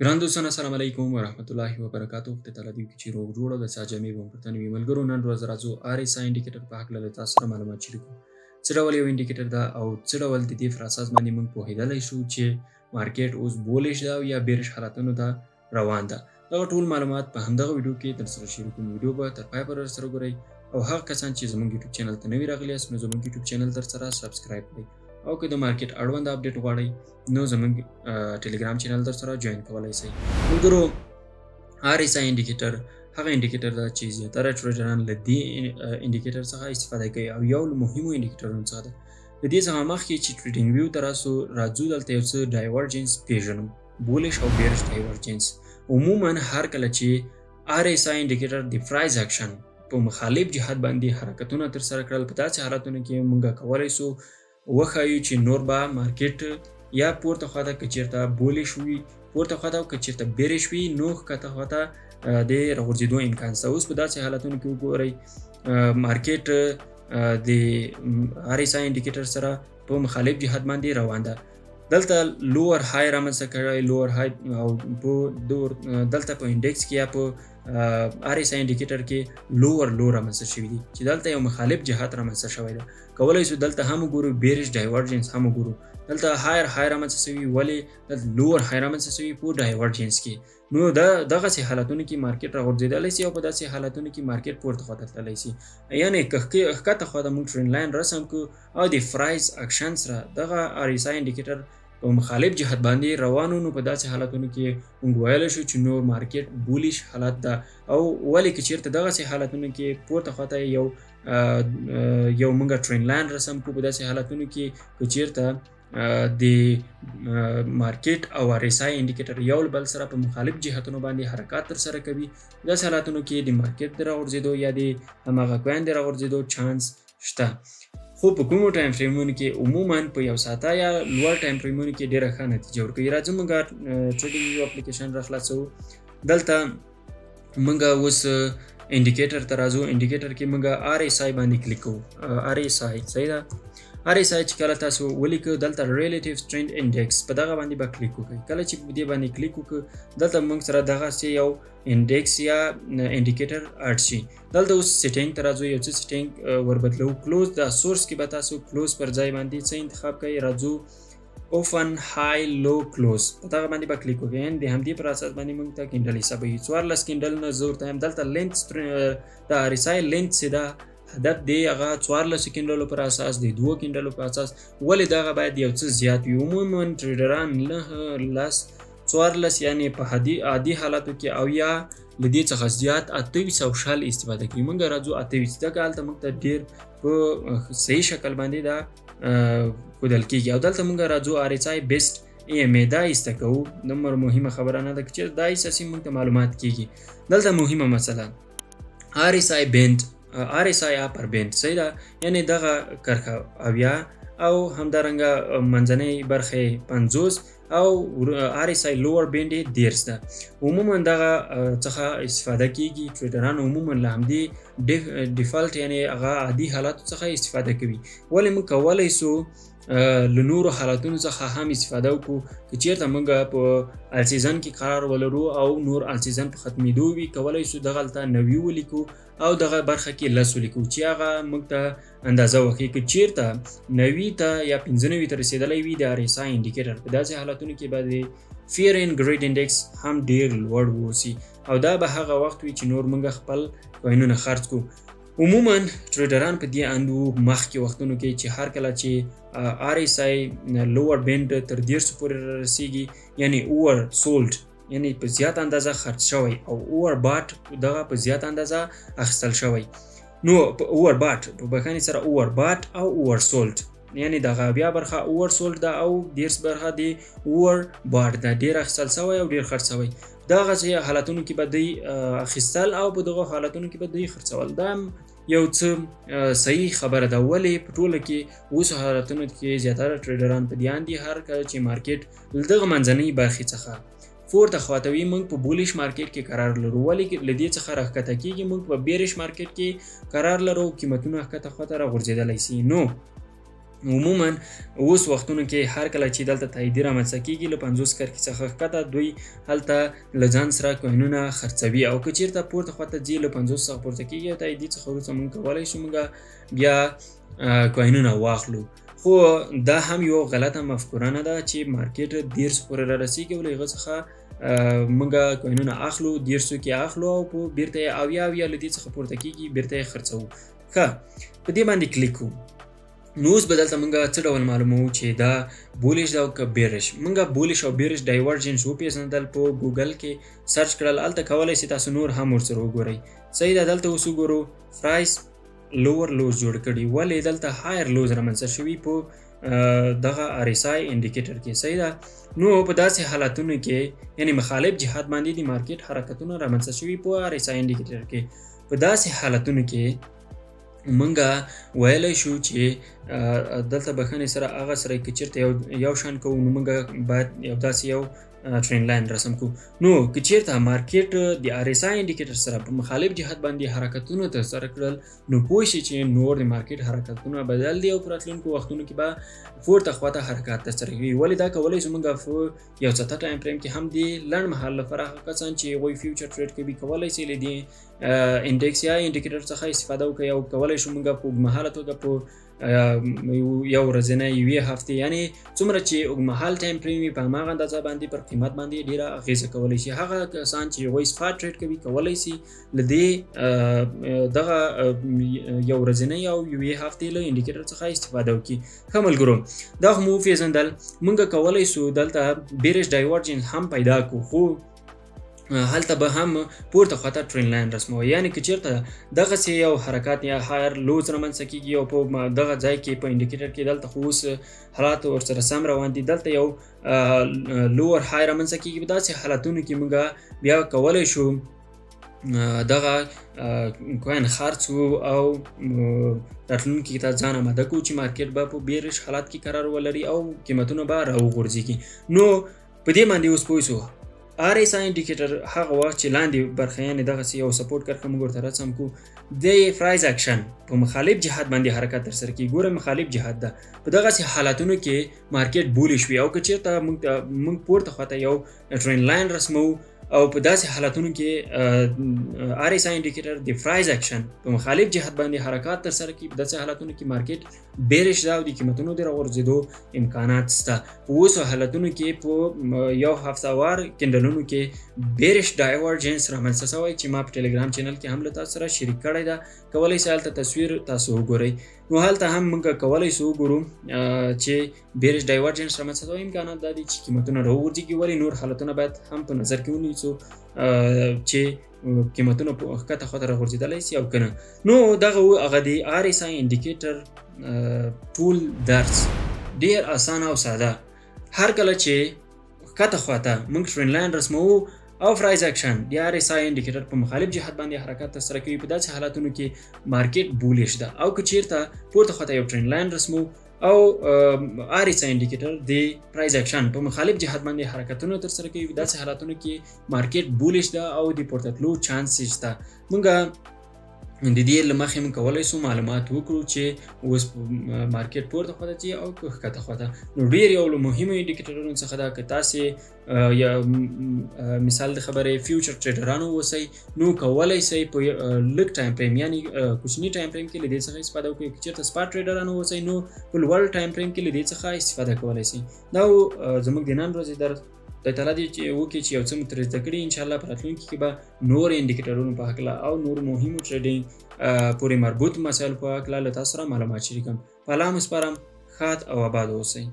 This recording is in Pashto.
ګران دوستان السلام علیکم ورحمت الله وبرکاتو. خدای تعالی دې وکړي چې روغ جوړ او د ساجمې بم پرته نوي ملګرو نن ورځ راځو RSI انډیکیټر په حق له تاسو سره معلومات شریکو. څه ډول یو انډیکیټر دا او څه ډول د دې پر اساس باندې موږ پوهیدلی شو چې مارکیټ اوس بولش دا یا بیرش حالتونو ته روان ده. دا ټول معلومات په همدغه ویډیو کې در سره شریکوم. ویډیو به تر پای پورې سره ګورئ او هغه کسان چې زموږ یوټیوب چینل ته نوي راغلي یاست نو زموږ یوټیوب چینل در سره سبسکرایب کړئ او که د مارکیټ اړوند اپډیټ غواړئ نو زموږ ټلګرام چینل در سره جوین کولی شئ. ملګرو RSI انډیکیټر هغه انډیکیټر ده چې زیاتره ټریډران له دې انډیکیټر څخه استفاده کوي او یو له مهمو انډیکیټرونو څخه ده. د دې څخه مخکې چې ټریډینګ ویو ته راسو راځو دلته یو څه ډایورجنس پیژنو، بولش او بیرش ډایورجنس. عموما هر کله چې RSI انډیکیټر د پرایس اکشن په مخالف جهت باندې حرکتونه تر سره کړل، په داسې حالتونو کې موږ کولی سو وښایو چې نور به مارکیټ یا پورته خواته که چېرته بولش وي پورته خواته او که چېرته بیرش وي نو ښکته خواته د راغورځېدو امکان شته. اوس په داسې حالتونو کې وګورئ مارکیټ د RSI انډیکیټر سره په مخالف جهت باندې روان ده. دلته لوور های رامنځته کړی، لوور های او دلته په انډیکس کې یا په RSI انډیکیټر کې لوور لو رامنځته شوي دي چې دلته یو مخالف جهت رامنځته شوی ده. کولی شو دلته هم وګورو بیرش ډایورجنس هم وګورو. دلته هایر های رامنځته شوي، ولې دلته لوور های رامنځته شوي په ډایورجنس کې. نو دغسې حالتونو کې مارکیټ راغورځېدلی شي او په داسې حالتونو کې مارکیټ پورته خواته تللی شي. یعنې که ښکته خواته موږ ټرینډ لاین رسم کړو او د پرایس اکشن سره دغه RSI انډیکیټر په مخالف جهت باندې روانو نو په داسې حالتونو کې موږ ویلی شو چې نو مارکیټ بولیش حالت ده. او ولې که چېرته دغسې حالتونو کې پورته خواته یو موږ ټرینډ لاین رسم کړو، په داسې حالتونو کې که چېرته د مارکیټ او RSI انډیکیټر یو بل سره په مخالف جهتونو باندې حرکات تر سره کوي، په داسې حالتونو کې د مارکیټ د راغورځېدو یا د هماغه کوین د راغورځېدو چانس شته. خو په کومو ټایم فرېمونو کې عموما په یو ساعته یا لوړ ټایم فرېمونو کې ډېره ښه نتیجه ورکوي. راځو موږ ټریډینګ ویو اپلیکیشن راخلاصوو. دلته موږ اوس انډیکیټر ته راځو. انډیکیټر کې موږ RSI باندې کلیک کوو. RSI صحیح ده. RSI چې کله تاسو ولیکو دلته ریلیټیو ټرینډ انډیکس په دغه باندې به کلیک وکړئ. کله چې په دې باندې کلیک وکړو دلته موږ سره دغسې یو انډیکس یا انډیکیټر اډ شي. دلته اوس سیټینګ ته راځو، یو څه سیټینګ وربدلو. کلوز د سورس کې به تاسو کلوز پر ځای باندې څه انتخاب کوئ، راځو اوپن های لو کلوز په دغه باندې به کلیک وکړئ. د همدې پر اساس باندې موږ ته کینډل حسابوي. 14 کینډل نه زه ورته یم. دلته لینث د RSI لینث چې ده هدف دی هغه 14 کینډلو پر اساس دی، 2 کینډلو پر اساس. ولې دغه باید یو څه زیات وي. عموما ټریډران 9 14 یعنې په عادي حالاتو کې او یا له دې څخه زیات 28 او شل استفاده کوي. موږ راځو 28. دغه هلته موږ ته ډېر په صحیح شکل باندې دا ښودل کېږي. او دلته موږ راځو RSI بیسټ EMA دا ایسته کوو. نمبر مهمه خبره نه ده که چېرته دا ایسته سي موږ ته معلومات کېږي. دلته مهمه مسله RSI بینډ، RSI اپر بینډ صحیح ده، یعنې دغه کرښه 70 او همدارنګه منځنۍ برخه 50 او RSI لوور بینډ یې 30 ده. عموما دغه څخه استفاده کېږي. ټریډران عموما له همدې ډیفالټ یعنې هغه عادي حالاتو څخه استفاده کوي. ولې موږ کولی سو له نورو حالتونو څخه هم استفاده وکړو. که چېرته موږ په السیزن کې قرار ولرو او نور السیزن په ختمېدو وي کولی سو دغه هلته 90 ولیکو او دغه برخه کې 10 ولیکو چې هغه موږ ته اندازه وښیي. که چېرته 90 ته یا 95 ته رسېدلی وي د RSI انډیکیټر، په داسې حالتونو کې به د فیر اینډ ګریډ انډیکس هم ډېر لوړ واوسي او دا به هغه وخت وي چې نور موږ خپل کوینونه خرڅ کړو. عموما ټریډران په دې اند وو مخکې وختونو کې چې هر کله چې RSI لوور بینډ تر 30 پورې رسیږي یعنې اوور سولډ یعنې په زیات اندازه خرڅ شوی او اوور باټ دغه په زیات اندازه اخیستل شوی. نو په اوور باټ په بخښنې سره اوور باټ او اوور سولډ یعنې دغه بیا برخه اوور سولډ ده او 30 برخه د اوور باټ ده، ډېر اخیستل شوی او ډېر خرڅ شوی. دغسې حالتونو کې به دوی اخیستل او په دغه حالتونو کې به دوی خرڅول. دا یو څه صحیح خبره ده. ولې په ټوله کې اوس حالتونو کې زیاتره ټریډران په دې اند دي هر کله چې مارکیټ له دغه منځنۍ برخې څخه پورته خواته وي موږ په بولیش مارکیټ کې قرار لرو. ولې له دې څخه راښکته کېږي موږ په بیرش مارکیټ کې قرار لرو، قیمتونه ښکته خواته راغورځېدلی سي. نو عموما اوس وختونو کې هر کله چې دلته تاییدي رامنځته کېږي له 50 کرښې څخه ښکته دوی هلته له ځان سره کوینونه خرڅوي او که چېرته پورته خواته ځي له 50 څخه پورته کېږي او تاییدي څخه وروسته موږ کولی شو موږ بیا کوینونه واخلو. خو دا هم یو غلطه مفکوره نه ده چې مارکیټ 150 پورې رارسېږي او له هغه څخه موږ کوینونه اخلو 150 کې اخلو او په بیرته یې اویا له دې څخه پورته کېږي بیرته یې خرڅوو. ښه په دې باندې کلیک کوو. نو اوس به دلته موږ څه ډول معلوموو چې دا بولیش ده او که بیرش. موږ بولیش او بیرش ډایورجنس وپېژندل په ګوګل کې سرچ کړل. هلته کولی سئ تاسو نور هم ورسره وګورئ. صحیح ده. دلته اوس وګورو پرایس لوور لوز جوړ کړي ولې دلته هایر لوز رامنځته شوي په دغه RSI انډیکیټر کې. صحیح ده. نو په داسې حالتونو کې یعنی مخالف جهات باندې د مارکیټ حرکتونه رامنځته شوي په RSI انډیکیټر کې. په داسې حالتونو کې منګه ویلی شو چې دلته بخښنې سره هغه سره که چېرته یو شان کوو نو موږ باید یو داسې یو ټرینډ لاین رسم کړو. نو که چېرته مارکیټ د RSI انډیکیټر سره په مخالف جهت باندې حرکتونه ترسره کړل نو پوه شئ چې نور د مارکیټ حرکتونه بدل دي او په راتلونکو وختونو کې به پورته خواته حرکات ترسره کوي. ولې دا کولی شو موږ په یو څه ټایم فریم کې هم د لنډ مهال لپاره هغه کسان چې هغوی فیوچر ټریډ کوي کولی شي له دې انډیکس یا انډیکیټر څخه استفاده وکړي او کولی شو موږ په اوږدمهاله توګه په یو ورځنۍ یوې هفتې یعنې څومره چې اوږدمهال ټایم فریم وي په هماغه اندازه باندې پر قیمت باندې ډېره اغېزه کولی شي. هغه کسان چې هغوی سپاټ ټریډ کوي کولی شي له دې دغه یو ورځنۍ او یوې هفتې له انډیکیټر څخه استفاده وکړي. ښه ملګرو دا خو مو وپېژندل. موږ کولی شو دلته بیرش ډایورجنس هم پیدا کړو خو هلته به هم پورته خواته ټرینډ لاین رسموي. یعنې که چېرته دغسې یو حرکات یا هایر لوز رامنځته کېږي او په دغه ځای کې په انډیکیټر کې دلته خو اوس حالات ورسره سم روان دي دلته یو لوور های رامنځته کېږي. په داسې حالتونو کې موږ بیا کولی شو دغه کوین خرڅو او راتلونکي کې ته ځان اماده کړو چې مارکیټ به په بیرش حالات کې قرار ولري او قیمتونه به راوغورځېږي. نو په دې باندې اوس پوه شو RSI انډیکیټر هغه وخت چې لاندې برخه یعنې دغسې یو سپورټ کرښه موږ ورته رسم کړو د پرایز اکشن په مخالف جهت باندې حرکت ترسره کېږي. ګوره مخالف جهت ده. په دغسې حالتونو کې مارکیټ بولیش وي او که چېرته موږ پورته خواته یو ټرینډ لاین رسموو او په داسې حالتونو کې RSI انډیکیټر د پرایز اکشن په مخالف جهت باندې حرکات ترسره کوي. په داسې حالتونو کې مارکیټ بیرش ده او د قیمتونو د راغورځېدو امکانات شته. په اوسو حالتونو کې په یو هفتهوار کینډلونو کې بیرش ډایورجنس رامنځته شوی چې ما په ټلګرام چینل کې هم له تاسو سره شریک کړی ده. کولی شئ هلته تصویر تاسو وګورئ. نو هلته هم موږ کولی شو وګورو چې بیرش ډایورجنس رامنځته شوی امکانات دا دي چې قیمتونه راوغورځېږي. ولې نور حالتونه باید هم په نظر کې ونیسو چې قیمتونه په ښکته خواته راغورځېدلی سي او که نه. نو دغه هغه د RSI انډیکیټر ټول درس ډېر اسانه او ساده. هر کله چې ښکته خواته موږ ټرینډ لاین رسموو او پرایز اکشن د RSI انډیکیټر په مخالف جهت باندې حرکت ترسره کوي په داسې حالتونو کې مارکیټ بولیش ده. او که چېرته پورته خواته یو ټرینډ لاین رسمو او RSI انډیکیټر د پرایز اکشن په مخالف جهت باندې حرکتونه ترسره کوي په داسې حالتونو کې مارکیټ بولیش ده او د پورته تلو چانس شته. موږ د دې له مخې موږ کولی شو معلومات وکړو چې اوس مارکیټ پورته خواته ځي او که ښکته خواته. نو ډېر یو له مهمو انډیکیټرونو څخه ده که تاسې یا مثال د خبرې فیوچر ټریډرانو اوسئ نو کولی شئ په لږ ټایم فریم یعنې کوچني ټایم فریم کې له دې څخه استفاده وکړئ. که چېرته سپاټ ټریډرانو اوسئ نو په لوړ ټایم فریم کې له دې څخه استفاده کولی شئ. دا زموږ د نن ورځې درس. خدای تعالی دې چې وکړي چې یو څه مو ترې زده کړي. انشاءالله په راتلونکي کې به نور انډیکیټرونو په هکله او نور مهمو ټریډینګ پورې مربوط مسایلو په هکله له تاسو سره معلومات شریکوم. په الله مو سپارم. ښاد او آباد اوسئ.